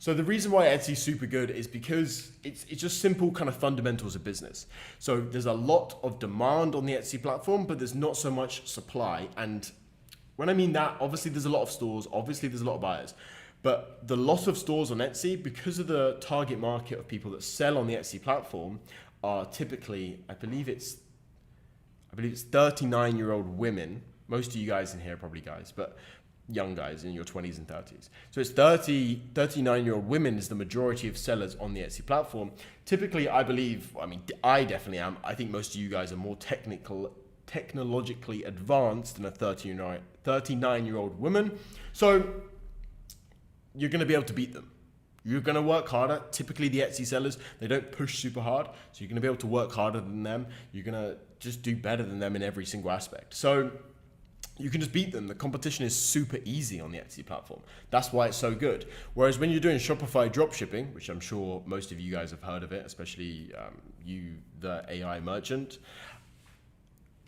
So the reason why Etsy's super good is because it's just simple kind of fundamentals of business. So there's a lot of demand on the Etsy platform, but there's not so much supply. And when I mean that, obviously there's a lot of stores, obviously there's a lot of buyers, but the lot of stores on Etsy, because of the target market of people that sell on the Etsy platform, are typically, I believe it's 39-year-old women. Most of you guys in here are probably guys, but young guys in your 20s and 30s. So it's 39-year-old women is the majority of sellers on the Etsy platform. Typically, I believe, I definitely am. I think most of you guys are more technologically advanced than a 39-year-old woman. So you're going to be able to beat them. You're going to work harder. Typically, the Etsy sellers, they don't push super hard. So you're going to be able to work harder than them. You're going to just do better than them in every single aspect. So you can just beat them. The competition is super easy on the Etsy platform. That's why it's so good. Whereas when you're doing Shopify dropshipping, which I'm sure most of you guys have heard of it, especially you, the AI merchant,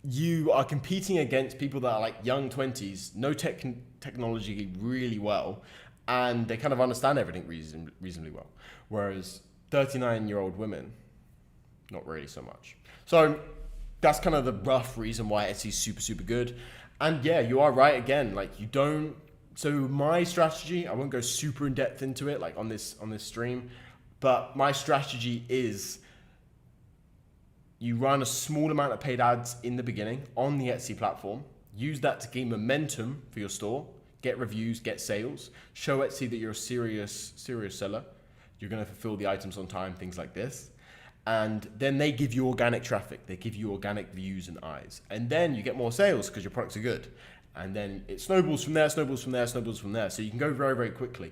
you are competing against people that are like young 20s, know technology really well, and they kind of understand everything reasonably well. Whereas 39-year-old women, not really so much. So that's kind of the rough reason why Etsy's super, super good. And yeah, you are right again. Like so my strategy, I won't go super in depth into it like on this stream, but my strategy is you run a small amount of paid ads in the beginning on the Etsy platform, use that to gain momentum for your store, get reviews, get sales, show Etsy that you're a serious seller. You're going to fulfill the items on time, things like this. And then they give you organic traffic. They give you organic views and eyes. And then you get more sales because your products are good. And then it snowballs from there, snowballs from there, snowballs from there. So you can go very, very quickly.